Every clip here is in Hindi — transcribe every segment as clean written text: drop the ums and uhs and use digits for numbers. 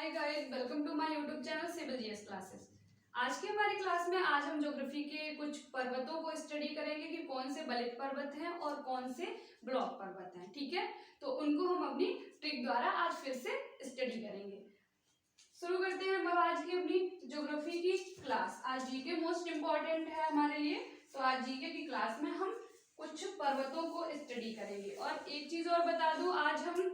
Hi guys, welcome to my YouTube channel civil GS classes. आज की हमारी क्लास में आज हम ज्योग्राफी के कुछ पर्वतों को स्टडी करेंगे कि कौन से बलित पर्वत हैं और कौन से ब्लॉक पर्वत हैं। ठीक है, तो उनको हम अपनी ट्रिक द्वारा आज फिर से स्टडी करेंगे। शुरू करते हैं हम आज की अपनी ज्योग्राफी की क्लास। आज जीके मोस्ट इम्पोर्टेंट है हमारे लिए, तो आज जीके की क्लास में हम कुछ पर्वतों को स्टडी करेंगे। और एक चीज और बता दूं, आज हम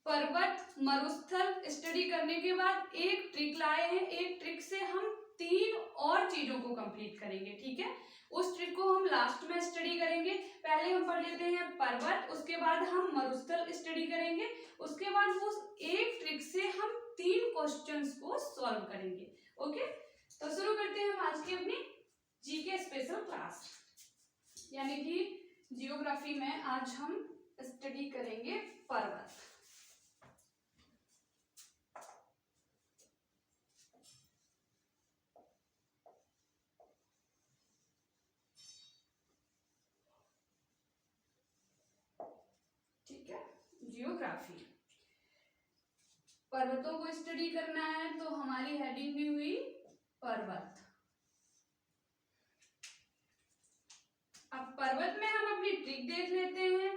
पर्वत मरुस्थल स्टडी करने के बाद एक ट्रिक लाए हैं। एक ट्रिक से हम 3 और चीजों को कंप्लीट करेंगे। ठीक है, उस ट्रिक को हम लास्ट में स्टडी करेंगे। पहले हम पढ़ लेते हैं पर्वत, उसके बाद हम मरुस्थल स्टडी करेंगे, उसके बाद उस एक ट्रिक से हम 3 क्वेश्चंस को सॉल्व करेंगे। ओके, तो शुरू करते हैं हम आज की अपनी जीके स्पेशल क्लास, यानी कि जियोग्राफी में आज हम स्टडी करेंगे पर्वत। ठीक है, जियोग्राफी पर्वतों को स्टडी करना है, तो हमारी हेडिंग भी हुई पर्वत। अब पर्वत में हम अपनी ट्रिक देख लेते हैं।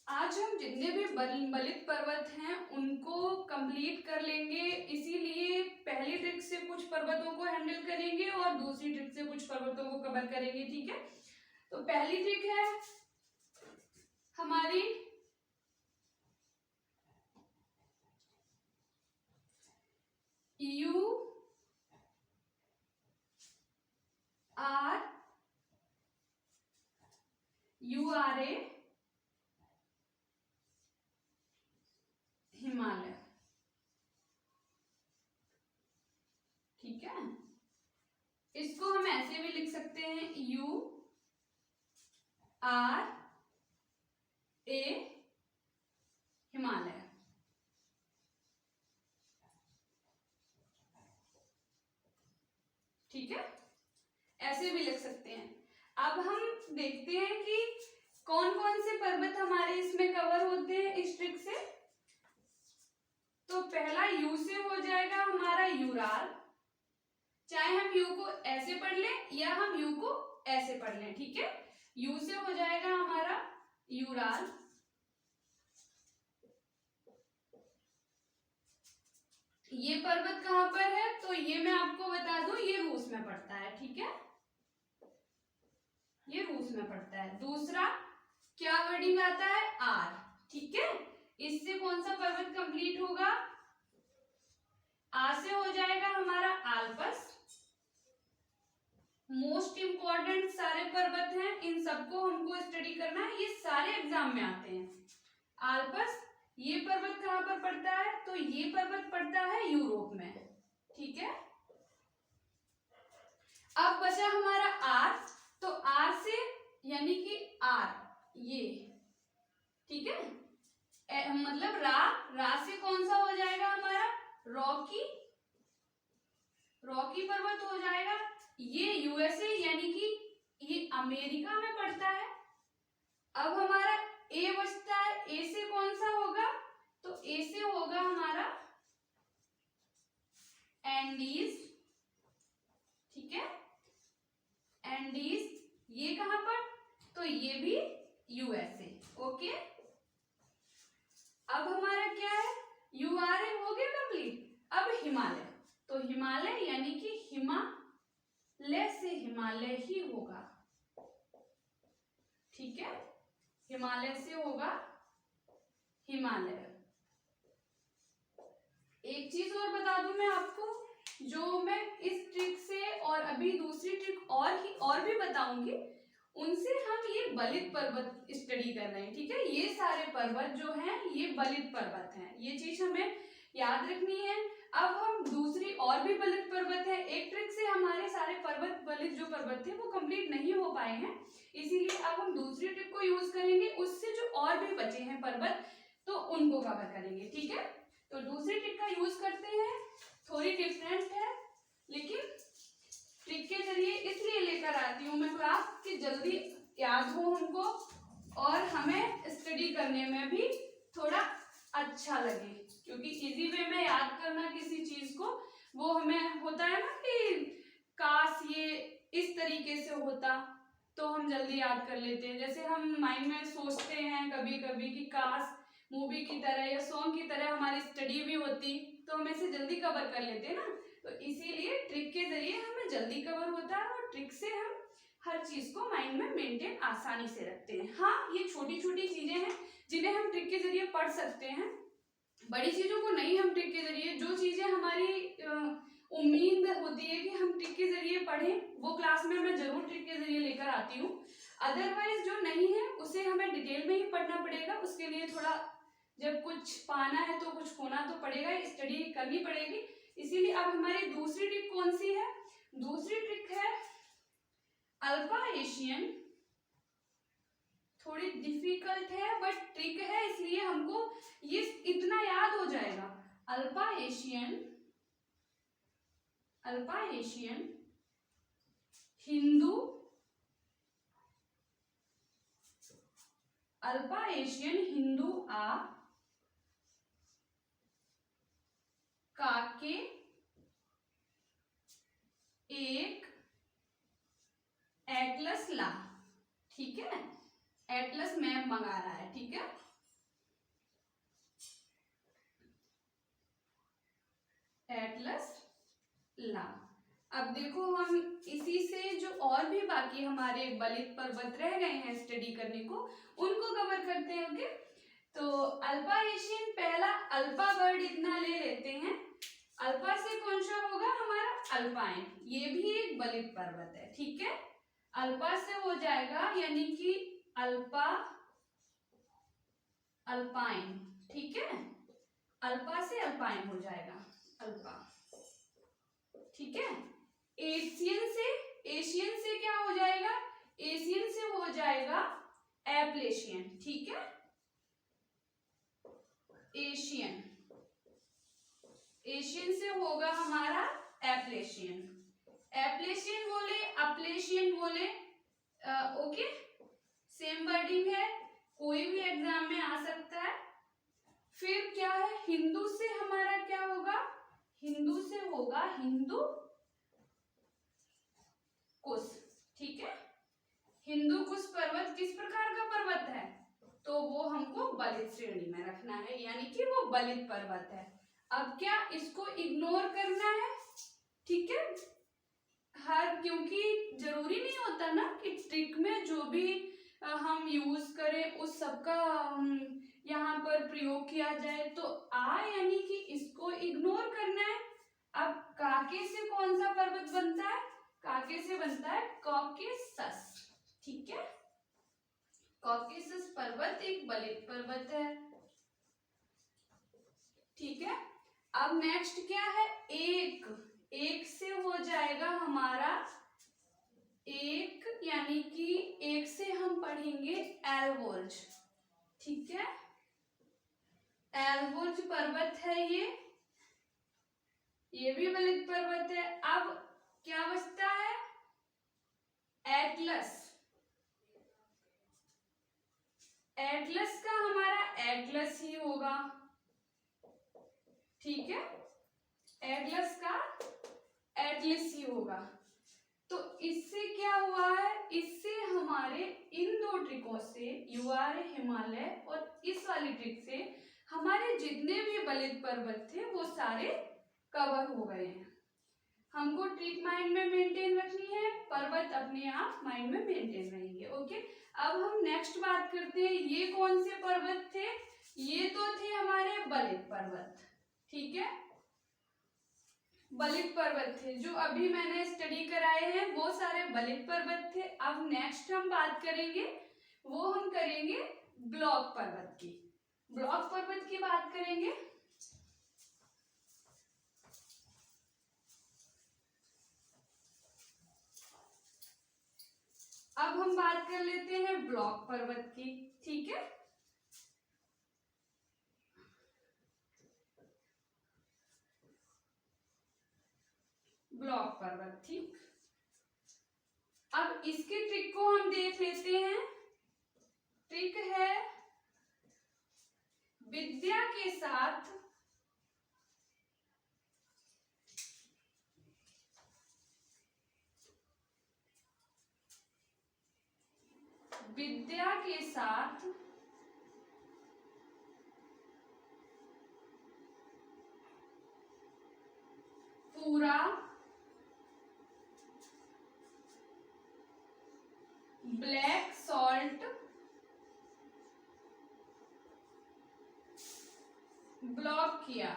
आज हम जितने भी बलित पर्वत हैं उनको कंप्लीट कर लेंगे, इसीलिए पहली ट्रिक से कुछ पर्वतों को हैंडल करेंगे और दूसरी ट्रिक से कुछ पर्वतों को कवर करेंगे। ठीक है, तो पहली ट्रिक है हमारी URA हिमालय। ठीक है, इसको हम ऐसे भी लिख सकते हैं URA हिमालय। ठीक है, ऐसे भी लिख सकते हैं। अब हम देखते हैं कि कौन कौन से पर्वत हमारे इसमें कवर होते हैं इस ट्रिक से। तो पहला यू से हो जाएगा हमारा यूराल, चाहे हम यू को ऐसे पढ़ लें या हम यू को ऐसे पढ़ लें। ठीक है, यू से हो जाएगा हमारा यूराल। ये पर्वत कहां पर है, तो ये मैं आपको बता दूं, ये रूस में पड़ता है। ठीक है, ये रूस में पड़ता है। दूसरा क्या वर्डिंग आता है, आर। ठीक है, इससे कौन सा पर्वत कंप्लीट होगा, आ से हो जाएगा हमारा आल्पस। मोस्ट इंपॉर्टेंट सारे पर्वत हैं, इन सबको हमको स्टडी करना है, ये सारे एग्जाम में आते हैं। आल्पस, ये पर्वत कहां पर पड़ता है, तो ये पर्वत पड़ता है यूरोप में। ठीक है, अब बचा हमारा आर, तो आर से यानी कि आर ये। ठीक है, मतलब रा से कौन सा हो जाएगा हमारा, रॉकी पर्वत हो जाएगा। ये यूएसए यानी कि ये अमेरिका में पड़ता है। अब हमारा ए बचता है, ए से कौन सा होगा, तो ए से होगा हमारा एंडीज। ठीक है, एंडीज ये कहां पर, तो ये भी यूएसए। ओके, अब हमारा क्या है, यूआरए हो गया कंप्लीट। अब हिमालय, तो हिमालय यानी कि हिमालय से हिमालय ही होगा। ठीक है, हिमालय से होगा हिमालय। एक चीज और बता दूं मैं आपको, जो मैं इस ट्रिक से और अभी दूसरी ट्रिक और भी बताऊंगी, उनसे हम ये बलित पर्वत स्टडी कर रहे हैं। ठीक है, ये सारे पर्वत जो हैं ये बलित पर्वत हैं, ये चीज हमें याद रखनी है। अब हम दूसरी और भी बलित पर्वत है, एक ट्रिक से हमारे सारे पर्वत बलित जो पर्वत थे वो कंप्लीट नहीं हो पाए हैं, इसीलिए अब हम दूसरी ट्रिक को यूज करेंगे, उससे जो और भी बचे हैं पर्वत तो उनको कवर करेंगे। ठीक है, तो दूसरी ट्रिक का यूज करते हैं, थोड़ी डिफरेंट है लेकिन ट्रिक के जरिए इसलिए लेकर आती हूँ मैं क्लास कि जल्दी याद हो हमको और हमें स्टडी करने में भी थोड़ा अच्छा लगे, क्योंकि इजी वे में याद करना किसी चीज को वो हमें होता है ना कि काश ये इस तरीके से होता तो हम जल्दी याद कर लेते हैं। जैसे हम माइंड में सोचते हैं कभी कभी कि काश मूवी की तरह या सॉन्ग की तरह हमारी स्टडी भी होती तो हम ऐसे जल्दी कवर कर लेते हैं ना। तो इसीलिए ट्रिक के जरिए हमें जल्दी कवर होता है और ट्रिक से हम हर चीज को माइंड में मेंटेन आसानी से रखते हैं। हाँ, ये छोटी छोटी चीजें हैं जिन्हें हम ट्रिक के जरिए पढ़ सकते हैं, बड़ी चीजों को नहीं। हम ट्रिक के जरिए जो चीजें हमारी उम्मीद होती है कि हम ट्रिक के जरिए पढ़ें वो क्लास में मैं जरूर ट्रिक के जरिए लेकर आती हूँ। अदरवाइज जो नहीं है उसे हमें डिटेल में ही पढ़ना पड़ेगा। उसके लिए थोड़ा जब कुछ पाना है तो कुछ खोना तो पड़ेगा, स्टडी करनी पड़ेगी। इसीलिए अब हमारी दूसरी ट्रिक कौन सी है? दूसरी ट्रिक है अल्फा एशियन। थोड़ी डिफिकल्ट है बट ट्रिक है, इसलिए हमको ये इतना याद हो जाएगा। Alpha Asian, alpha Asian Hindu, alpha Asian Hindu आ काके एक एटलस ला। ठीक है, एटलस मैप मंगा रहा है। ठीक है, एटलस ला। अब देखो हम इसी से जो और भी बाकी हमारे बलित पर्वत रह गए हैं स्टडी करने को उनको कवर करते हैं। ओके, तो अल्फा एशियन पहला अल्फा वर्ड इतना ले लेते हैं। अल्फा से कौन सा होगा हमारा? अल्पाइन। ये भी एक बलित पर्वत है। ठीक है, अल्फा से हो जाएगा यानी कि अल्फा अल्पाइन। ठीक है, अल्फा से अल्पाइन हो जाएगा अल्फा। ठीक है, एशियन से क्या हो जाएगा? एशियन से हो जाएगा एपलेशियन। ठीक है, एशियन, एशियन से होगा हमारा एपलेशियन। एपलेशियन बोले, अपलेशियन बोले, ओके, सेम वर्डिंग है, कोई भी एग्जाम में आ सकता है। फिर क्या है? हिंदू से हमारा क्या होगा? हिंदू से होगा हिंदू कुश। ठीक है, हिंदू कुश पर्वत किस प्रकार का पर्वत है? तो वो हमको बलित श्रेणी में रखना है, यानी कि वो बलित पर्वत है। अब क्या इसको इग्नोर करना है? ठीक है, क्योंकि जरूरी नहीं होता ना कि ट्रिक में जो भी हम यूज करें उस सबका यहाँ पर प्रयोग किया जाए। तो यानी कि इसको इग्नोर करना है। अब काके से कौन सा पर्वत बनता है? काके से बनता है कॉकेसस। ठीक है, कॉकेसस पर्वत एक बलित पर्वत है। ठीक है, अब नेक्स्ट क्या है? एक से हो जाएगा हमारा एक, यानी कि एक से हम पढ़ेंगे एल्बोर्ज। ठीक है, एल्बोर्ज पर्वत है ये भी बलित पर्वत है। अब क्या बचता है? एटलस। एटलस का हमारा एटलस ही होगा। ठीक है, एटलस का एटलस ही होगा। तो इससे क्या हुआ है? इससे हमारे इन दो ट्रिकों से यूआर हिमालय और इस वाली ट्रिक से हमारे जितने भी बलित पर्वत थे वो सारे कवर हो गए हैं। हमको ट्रिक माइंड में मेंटेन रखनी है, पर्वत अपने आप माइंड में मेंटेन रहेंगे। ओके, अब हम नेक्स्ट बात करते हैं। ये कौन से पर्वत थे? ये तो थे हमारे बलित पर्वत। ठीक है, बलित पर्वत थे जो अभी मैंने स्टडी कराए हैं वो सारे बलित पर्वत थे। अब नेक्स्ट हम बात करेंगे, वो हम करेंगे ब्लॉक पर्वत की। ब्लॉक पर्वत की बात करेंगे। अब हम बात कर लेते हैं ब्लॉक पर्वत की। ठीक है, ब्लॉक पर्वत। ठीक, अब इसके ट्रिक को हम देख लेते हैं। ट्रिक है विद्या के के साथ विद्या के साथ पूरा ब्लैक सॉल्ट ब्लॉक किया।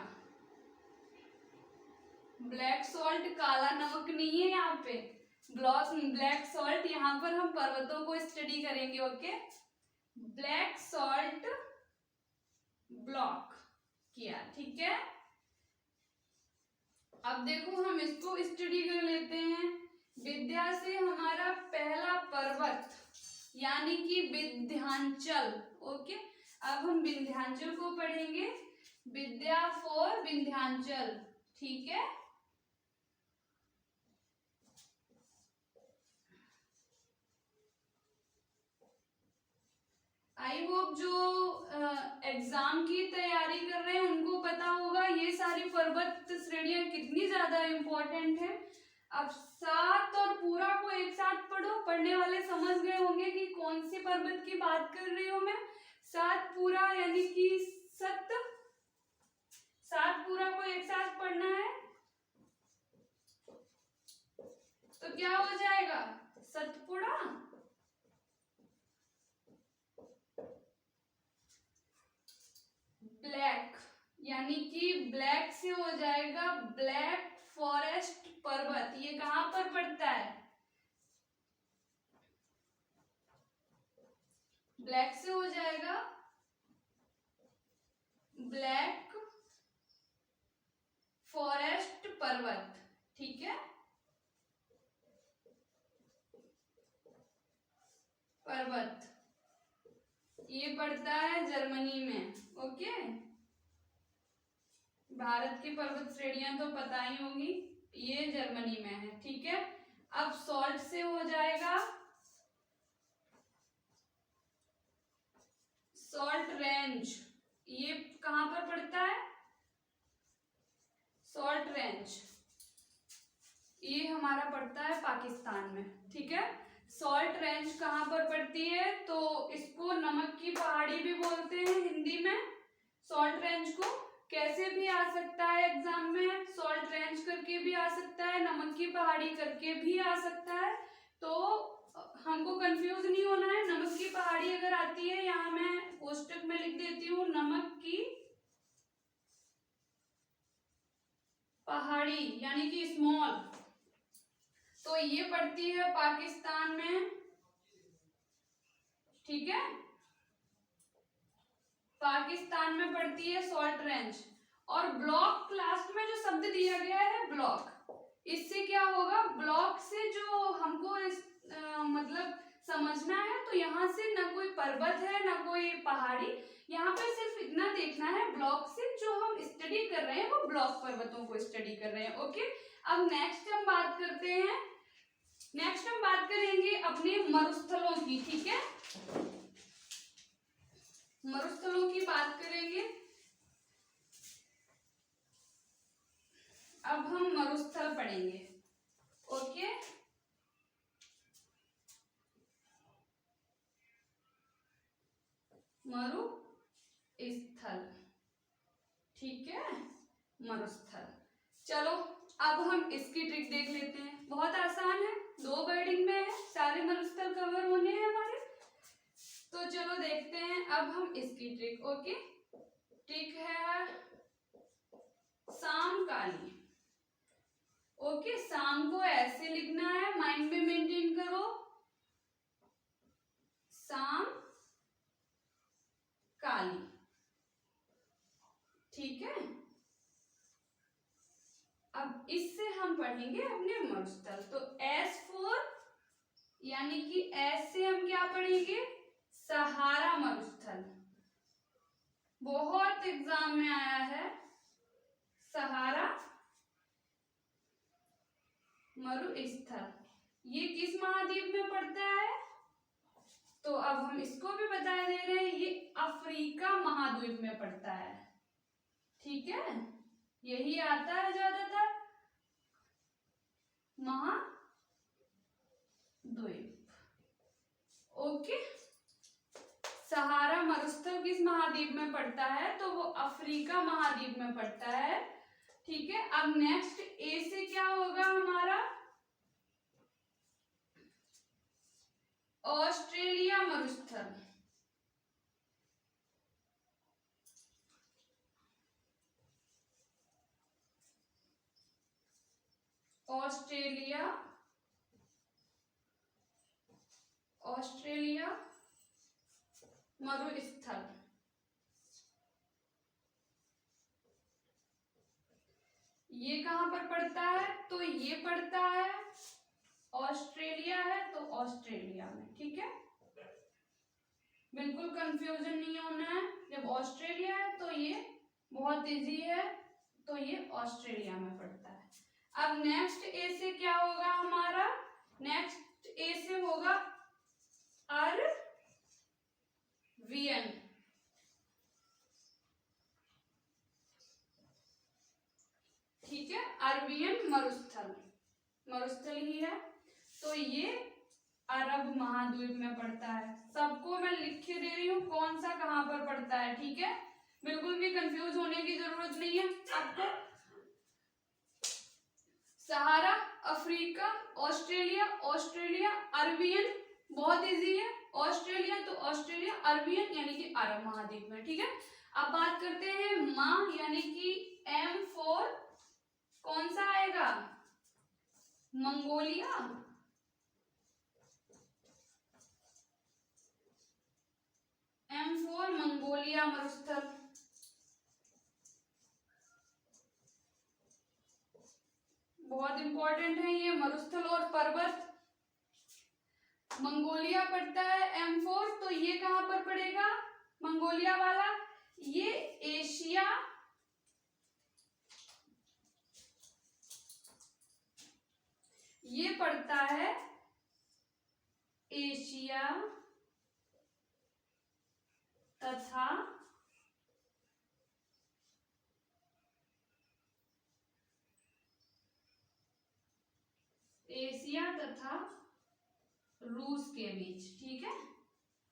ब्लैक सॉल्ट काला नमक नहीं है यहाँ पे, ब्लैक सॉल्ट, यहाँ पर हम पर्वतों को स्टडी करेंगे। ओके, ब्लैक सॉल्ट ब्लॉक किया, ठीक है। अब देखो हम इसको स्टडी कर लेते हैं। विद्या से हमारा पहला पर्वत यानी कि विंध्याचल। ओके, अब हम विंध्याचल को पढ़ेंगे, विद्या फॉर विंध्याचल, ठीक है। आई होप जो एग्जाम की तैयारी कर रहे हैं उनको पता होगा ये सारी पर्वत श्रेणियां कितनी ज्यादा इम्पोर्टेंट है। अब सात और पूरा को एक साथ पढ़ो, पढ़ने वाले समझ गए होंगे कि कौन सी पर्वत की बात कर रही हूं मैं। सात पूरा यानी कि सात पूरा को एक साथ पढ़ना है तो क्या हो जाएगा, सतपुड़ा। ब्लैक यानी कि ब्लैक से हो जाएगा ब्लैक फॉरेस्ट पर्वत। ये कहां पर पड़ता है, ब्लैक से हो जाएगा ब्लैक फॉरेस्ट पर्वत, ठीक है। पर्वत ये पड़ता है जर्मनी में। ओके, भारत की पर्वत श्रेणियां तो पता ही होंगी, ये जर्मनी में है, ठीक है। अब सॉल्ट से हो जाएगा सॉल्ट रेंज। ये कहां पर पड़ता है, सॉल्ट रेंज, ये हमारा पड़ता है पाकिस्तान में, ठीक है। सॉल्ट रेंज कहां पर पड़ती है, तो इसको नमक की पहाड़ी भी बोलते हैं हिंदी में। सॉल्ट रेंज को कैसे भी आ सकता है एग्जाम में, सॉल्ट रेंज करके भी आ सकता है, नमक की पहाड़ी करके भी आ सकता है। तो हमको कंफ्यूज नहीं होना है। नमक की पहाड़ी अगर आती है, यहाँ मैं कोष्टक में लिख देती हूँ नमक की पहाड़ी यानी कि स्मॉल, तो ये पड़ती है पाकिस्तान में, ठीक है। पाकिस्तान में पड़ती है सॉल्ट रेंज। और ब्लॉक लास्ट में जो शब्द दिया गया है ब्लॉक, इससे क्या होगा, ब्लॉक से जो हमको मतलब समझना है, तो यहाँ से ना कोई पर्वत है ना कोई पहाड़ी, यहाँ पे सिर्फ इतना देखना है, ब्लॉक से जो हम स्टडी कर रहे हैं वो ब्लॉक पर्वतों को स्टडी कर रहे हैं। ओके, अब नेक्स्ट हम बात करते हैं, नेक्स्ट हम बात करेंगे अपने मरुस्थलों की, ठीक है। मरुस्थलों की बात करेंगे। अब हम मरुस्थल पढ़ेंगे। ओके, मरुस्थल, ठीक है, मरुस्थल। चलो अब हम इसकी ट्रिक देख लेते हैं, बहुत आसान है, 2 वर्डिंग में है, सारे मरुस्थल कवर होने हैं हमारे। तो चलो देखते हैं अब हम इसकी ट्रिक। ओके, ट्रिक है समकाली। ओके, शाम को ऐसे लिखना है, माइंड में मेंटेन करो, शाम काली, ठीक है। अब इससे हम पढ़ेंगे अपने मरुस्थल। तो S4 यानी कि S से हम क्या पढ़ेंगे, सहारा मरुस्थल, बहुत एग्जाम में आया है सहारा मरुस्थल। ये किस महाद्वीप में पड़ता है, तो अब हम इसको भी बता दे रहे हैं, ये अफ्रीका महाद्वीप में पड़ता है। ठीक है, यही आता है ज्यादातर महाद्वीप। ओके, सहारा मरुस्थल किस महाद्वीप में पड़ता है? तो वो अफ्रीका महाद्वीप में पड़ता है। ठीक है, अब नेक्स्ट ए से क्या होगा हमारा? ऑस्ट्रेलिया मरुस्थल। ऑस्ट्रेलिया मरुस्थल। ये कहां पर पड़ता है? तो ये पड़ता है ऑस्ट्रेलिया है तो ऑस्ट्रेलिया में। ठीक है, बिल्कुल कंफ्यूजन नहीं होना है। जब ऑस्ट्रेलिया है तो ये बहुत इजी है, तो ये ऑस्ट्रेलिया में पड़ता है। अब नेक्स्ट ए से क्या होगा हमारा? नेक्स्ट ए से होगा अरबियन। ठीक है, अरबियन मरुस्थल ही है, तो ये अरब महाद्वीप में पड़ता है। सबको मैं लिख के दे रही हूँ कौन सा कहां पर पड़ता है। ठीक है, बिल्कुल भी कंफ्यूज होने की जरूरत नहीं है आपको। सहारा, अफ्रीका, ऑस्ट्रेलिया, अरबियन, बहुत इजी है। ऑस्ट्रेलिया तो ऑस्ट्रेलिया, अरबियन यानी कि अरब महाद्वीप में। ठीक है, अब बात करते हैं माँ यानी कि M फॉर कौन सा आएगा? मंगोलिया। M फॉर मंगोलिया मरुस्थल। बहुत इंपॉर्टेंट है ये मरुस्थल और पर्वत। मंगोलिया पड़ता है M फॉर, तो ये कहां पर पड़ेगा मंगोलिया वाला? ये एशिया ये पड़ता है एशिया तथा रूस के बीच। ठीक है,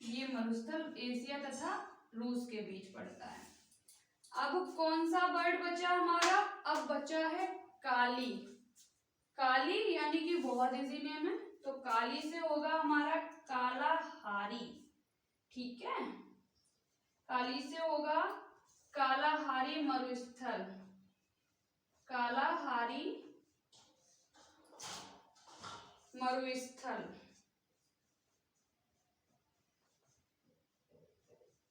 ये मरुस्थल एशिया तथा रूस के बीच पड़ता है। अब कौन सा बर्ड बचा हमारा? अब बचा है काली। काली यानी कि बहुत इजी नेम है, तो काली से होगा हमारा कालाहारी। ठीक है, काली से होगा कालाहारी मरुस्थल। कालाहारी मरुस्थल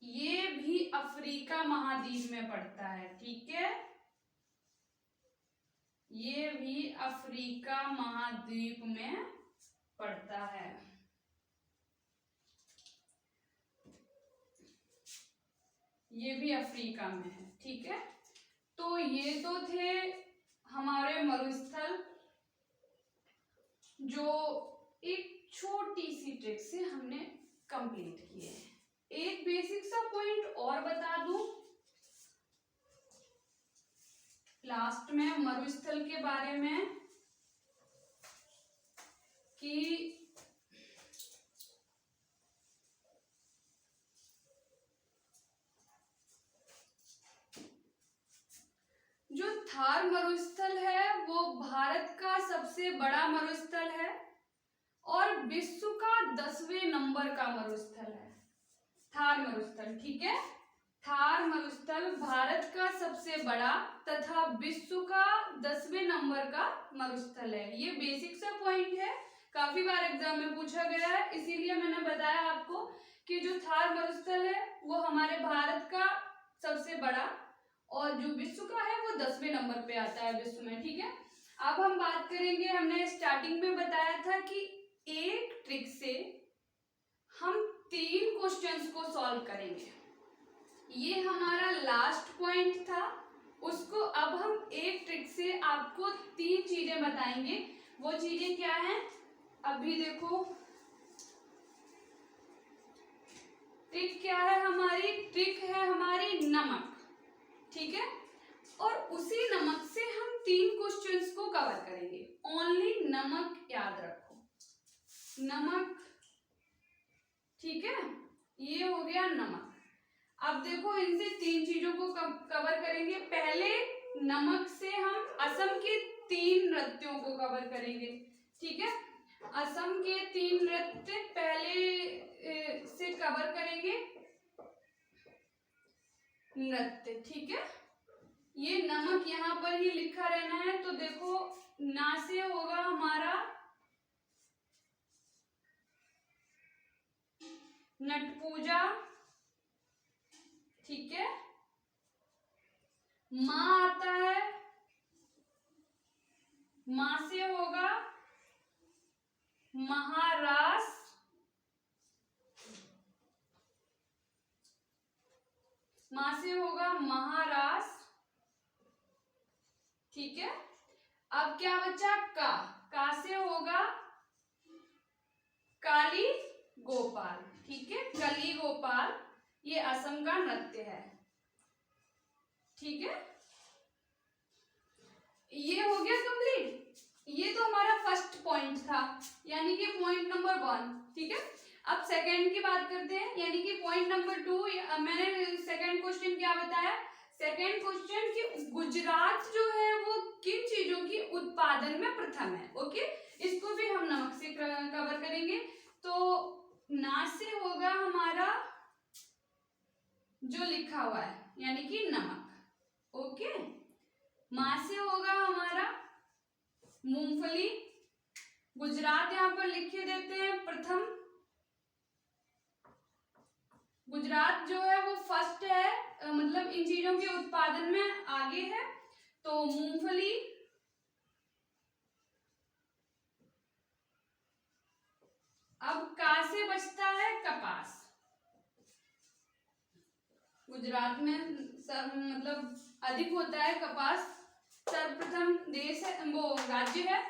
ये भी अफ्रीका महाद्वीप में पड़ता है। ठीक है, ये भी अफ्रीका महाद्वीप में पड़ता है। ये भी अफ्रीका में है। ठीक है, तो ये तो थे हमारे मरुस्थल, जो एक छोटी सी ट्रिक से हमने कंप्लीट किए हैं। एक बेसिक सा पॉइंट और बता दूं लास्ट में मरुस्थल के बारे में कि जो थार मरुस्थल है वो भारत का सबसे बड़ा मरुस्थल है और विश्व का 10वें नंबर का मरुस्थल है थार मरुस्थल। ठीक है, थार मरुस्थल भारत का सबसे बड़ा तथा विश्व का 10वें नंबर का मरुस्थल है। ये बेसिक सा पॉइंट है, काफी बार एग्जाम में पूछा गया है, इसीलिए मैंने बताया आपको कि जो थार मरुस्थल है वो हमारे भारत का सबसे बड़ा और जो विश्व का है वो 10वें नंबर पे आता है विश्व में। ठीक है, अब हम बात करेंगे, हमने स्टार्टिंग में बताया था कि एक ट्रिक से हम 3 क्वेश्चंस को सॉल्व करेंगे। ये हमारा लास्ट पॉइंट था, उसको अब हम एक ट्रिक से आपको 3 चीजें बताएंगे। वो चीजें क्या हैं? अभी देखो, ट्रिक क्या है हमारी? ट्रिक है हमारी नमक। ठीक है, और उसी नमक से हम 3 क्वेश्चंस को कवर करेंगे। ओनली नमक याद रखो, नमक, ठीक है, ये हो गया नमक। अब देखो इनसे 3 चीजों को कवर करेंगे। पहले नमक से हम असम के 3 नृत्यों को कवर करेंगे, ठीक है। असम के 3 नृत्य पहले से कवर करेंगे, नृत्य, ठीक है। ये नमक यहाँ पर ही लिखा रहना है। तो देखो ना से होगा हमारा नट पूजा, ठीक है। माँ आता है, माँ से होगा महारास, माँ से होगा महारास, ठीक है। अब क्या बचा, का से होगा काली गोपाल, ठीक है। कली गोपाल ये असम का नृत्य है, ठीक है। ये हो गया कंप्लीट। ये तो हमारा फर्स्ट पॉइंट था, यानी कि पॉइंट नंबर 1, ठीक है। अब सेकंड की बात करते हैं, यानी कि पॉइंट नंबर 2। मैंने सेकंड क्वेश्चन क्या बताया, सेकंड क्वेश्चन कि गुजरात जो है वो किन चीजों की उत्पादन में प्रथम है, ओके। इसको भी हम नमक से कवर करेंगे। तो ना से होगा हमारा जो लिखा हुआ है, यानी कि नमक, ओके। माँ से होगा हमारा मूंगफली, गुजरात यहाँ पर लिखे देते हैं प्रथम, गुजरात जो है वो फर्स्ट है, मतलब इन चीजों के उत्पादन में आगे है, तो मूंगफली। अब का से बचता है कपास, गुजरात में मतलब अधिक होता है कपास, सर्वप्रथम देश है, वो राज्य है।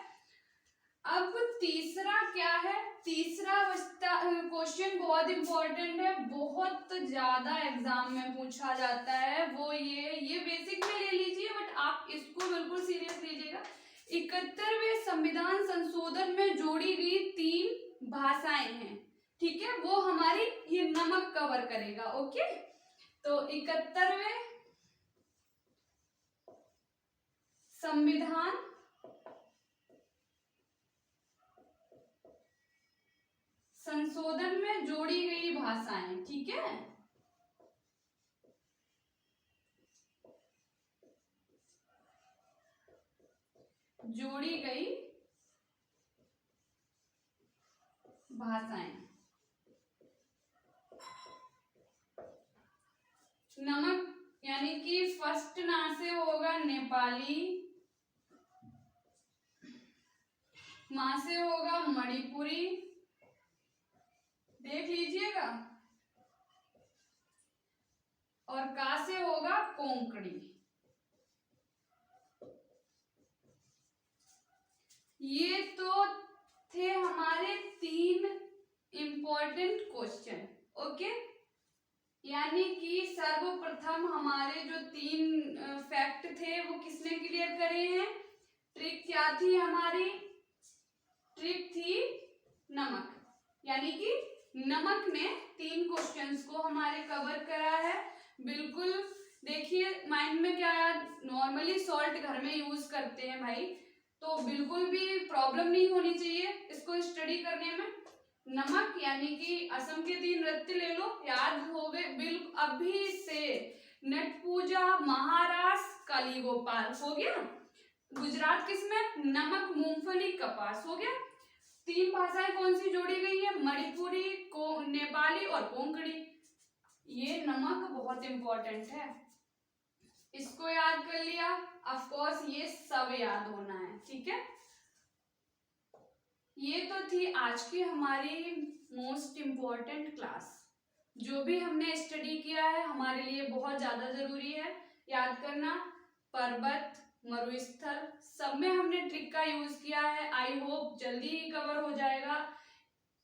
अब तीसरा क्या है, तीसरा क्वेश्चन बहुत इंपॉर्टेंट है, बहुत ज्यादा एग्जाम में पूछा जाता है, वो ये बेसिक में ले लीजिए, बट आप इसको बिल्कुल सीरियस लीजिएगा। 71वें संविधान संशोधन में जोड़ी गई 3 भाषाएं हैं, ठीक है, वो हमारी ये नमक कवर करेगा, ओके। तो 71वें संविधान संशोधन में जोड़ी गई भाषाएं, ठीक है। जोड़ी गई भाषाएं, नमक यानी कि फर्स्ट ना से होगा नेपाली, माँ से होगा मणिपुरी, देख लीजिएगा, और का से होगा कोंकणी। ये तो थे हमारे 3 इंपॉर्टेंट क्वेश्चन, ओके। यानी कि सर्वप्रथम हमारे जो 3 फैक्ट थे वो किसने क्लियर करे हैं, ट्रिक क्या थी हमारी, ट्रिक थी नमक, यानी कि नमक ने 3 क्वेश्चंस को हमारे कवर करा है। बिल्कुल देखिए माइंड में क्या यार, नॉर्मली सॉल्ट घर में यूज करते हैं भाई, तो बिल्कुल भी प्रॉब्लम नहीं होनी चाहिए इसको स्टडी करने में। नमक यानी कि असम के 3 नृत्य ले लो, याद हो गए बिल्कुल अभी से, नट पूजा, महारास, काली गोपाल हो गया। गुजरात किसमें, नमक, मूंगफली, कपास हो गया। 3 भाषाएं कौन सी जोड़ी गई है, मणिपुरी, नेपाली और कोंकणी। ये नमक बहुत इंपॉर्टेंट है, इसको याद कर लिया, ऑफ कोर्स ये सब याद होना है, ठीक है। ये तो थी आज की हमारी मोस्ट इम्पॉर्टेंट क्लास। जो भी हमने स्टडी किया है हमारे लिए बहुत ज्यादा जरूरी है याद करना। पर्वत, मरुस्थल, सब में हमने ट्रिक का यूज किया है। आई होप जल्दी ही कवर हो जाएगा,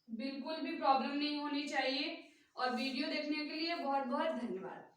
बिल्कुल भी प्रॉब्लम नहीं होनी चाहिए। और वीडियो देखने के लिए बहुत बहुत धन्यवाद।